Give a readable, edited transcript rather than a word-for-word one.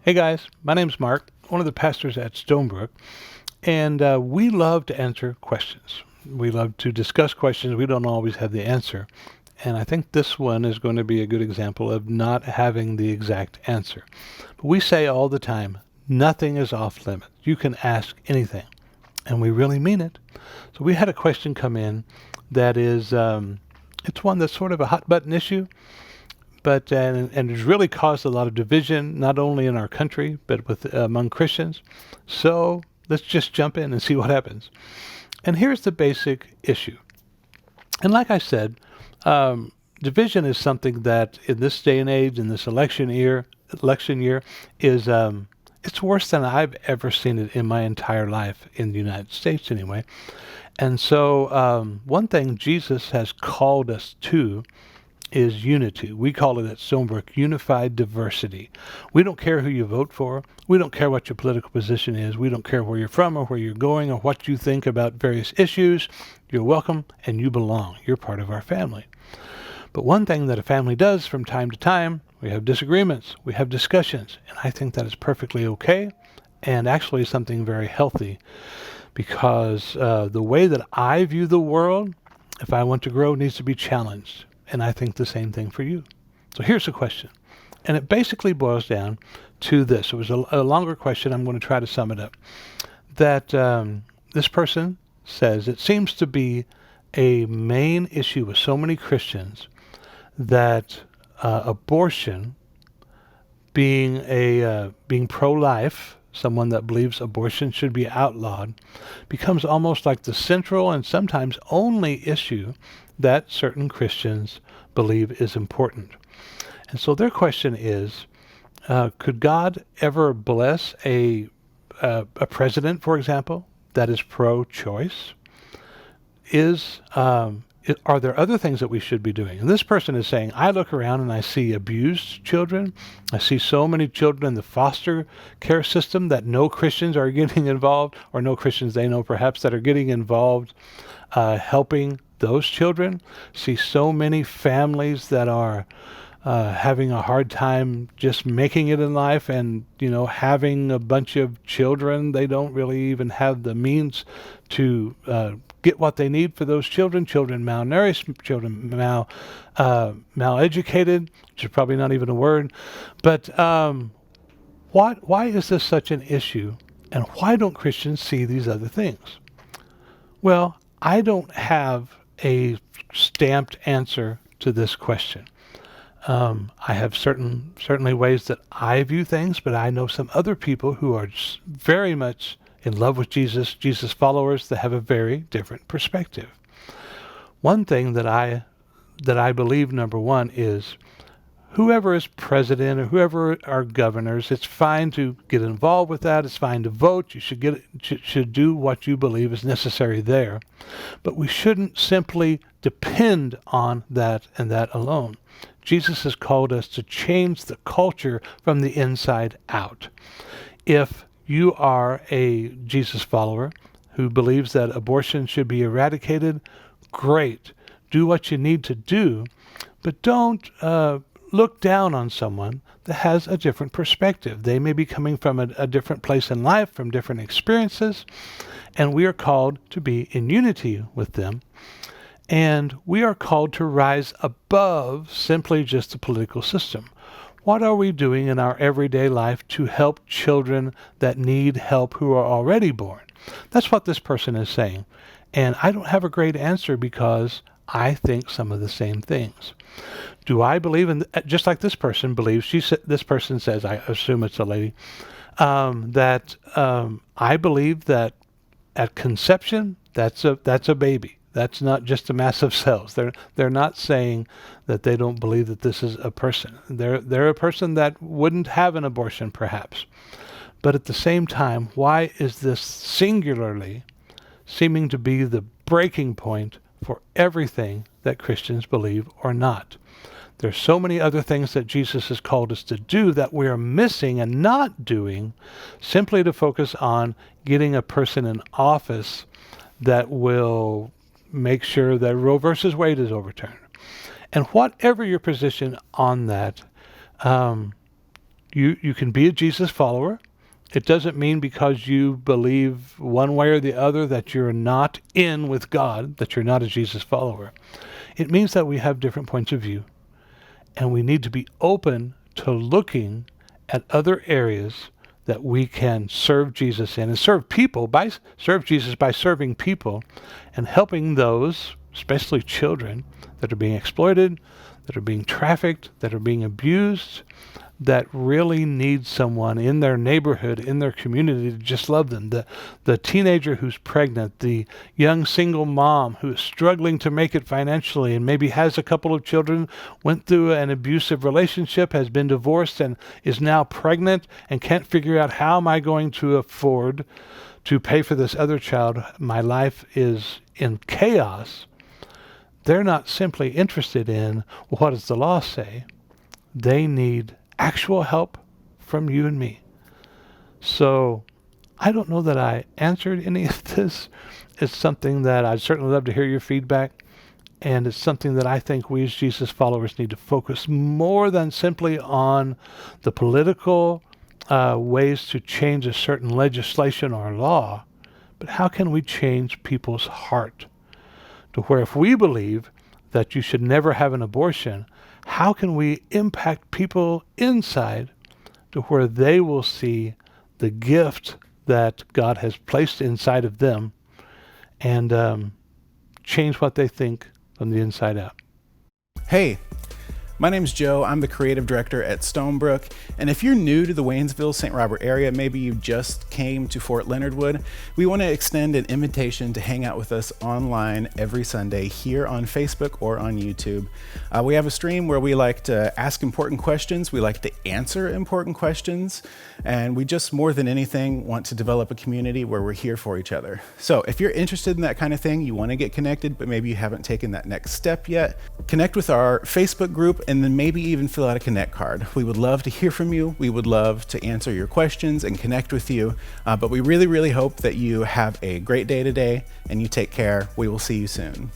Hey guys, my name's Mark, one of the pastors at Stonebrook, and we love to answer questions. We love to discuss questions. We don't always have the answer. And I think this one is going to be a good example of not having the exact answer. But we say all the time, nothing is off limits. You can ask anything. And we really mean it. So we had a question come in that is, it's one that's sort of a hot button issue, but and it's really caused a lot of division, not only in our country but with among Christians. So let's just jump in and see what happens. And here's the basic issue. And like I said, division is something that in this day and age, in this election year, is it's worse than I've ever seen it in my entire life in the United States, anyway. And so, one thing Jesus has called us to is unity. We call it at Stonebrook unified diversity. We don't care who you vote for. We don't care what your political position is. We don't care where you're from or where you're going or what you think about various issues. You're welcome and you belong. You're part of our family. But one thing that a family does from time to time, we have disagreements, we have discussions, and I think that is perfectly okay and actually something very healthy because the way that I view the world, if I want to grow, needs to be challenged. And I think the same thing for you. So here's the question. And it basically boils down to this. It was a longer question. I'm going to try to sum it up. That this person says it seems to be a main issue with so many Christians that abortion, being pro-life, someone that believes abortion should be outlawed, becomes almost like the central and sometimes only issue that certain Christians believe is important. And so their question is, could God ever bless a president, for example, that is pro-choice? Are there other things that we should be doing? And this person is saying, I look around and I see abused children. I see so many children in the foster care system that no Christians are getting involved, or no Christians they know perhaps that are getting involved helping those children. See so many families that are having a hard time just making it in life, and having a bunch of children. They don't really even have the means to get what they need for those children. Children malnourished, children maleducated, which is probably not even a word. But why is this such an issue, and why don't Christians see these other things? Well, I don't have a stamped answer to this question. I have certainly ways that I view things, but I know some other people who are very much in love with Jesus followers that have a very different perspective. One thing that I believe, number one, is whoever is president or whoever are governors, it's fine to get involved with that. It's fine to vote. You should do what you believe is necessary there. But we shouldn't simply depend on that and that alone. Jesus has called us to change the culture from the inside out. If you are a Jesus follower who believes that abortion should be eradicated, great. Do what you need to do, but don't look down on someone that has a different perspective. They may be coming from a different place in life, from different experiences, and we are called to be in unity with them. And we are called to rise above simply just the political system. What are we doing in our everyday life to help children that need help who are already born? That's what this person is saying. And I don't have a great answer because I think some of the same things. Do I believe in, just like this person believes, this person says, I assume it's a lady, that I believe that at conception, that's a baby. That's not just a mass of cells. They're not saying that they don't believe that this is a person. They're a person that wouldn't have an abortion, perhaps. But at the same time, why is this singularly seeming to be the breaking point for everything that Christians believe or not? There's so many other things that Jesus has called us to do that we are missing and not doing simply to focus on getting a person in office that will make sure that Roe versus Wade is overturned. And whatever your position on that, You can be a Jesus follower. It doesn't mean because you believe one way or the other that you're not in with God, that you're not a Jesus follower. It means that we have different points of view, and we need to be open to looking at other areas that we can serve Jesus in and serve Jesus by serving people and helping those, especially children, that are being exploited, that are being trafficked, that are being abused, that really need someone in their neighborhood, in their community to just love them. The teenager who's pregnant, the young single mom who's struggling to make it financially and maybe has a couple of children, went through an abusive relationship, has been divorced and is now pregnant and can't figure out how am I going to afford to pay for this other child. My life is in chaos. They're not simply interested in, well, what does the law say? They need actual help from you and me. So I don't know that I answered any of this. It's something that I'd certainly love to hear your feedback. And it's something that I think we as Jesus followers need to focus more than simply on the political ways to change a certain legislation or law. But how can we change people's heart to where if we believe that you should never have an abortion, how can we impact people inside to where they will see the gift that God has placed inside of them and change what they think from the inside out? Hey, my name's Joe. I'm the creative director at Stonebrook. And if you're new to the Waynesville, St. Robert area, maybe you just came to Fort Leonard Wood, we want to extend an invitation to hang out with us online every Sunday here on Facebook or on YouTube. We have a stream where we like to ask important questions. We like to answer important questions. And we just, more than anything, want to develop a community where we're here for each other. So if you're interested in that kind of thing, you want to get connected, but maybe you haven't taken that next step yet, connect with our Facebook group and then maybe even fill out a Connect card. We would love to hear from you. We would love to answer your questions and connect with you. But we really, really hope that you have a great day today and you take care. We will see you soon.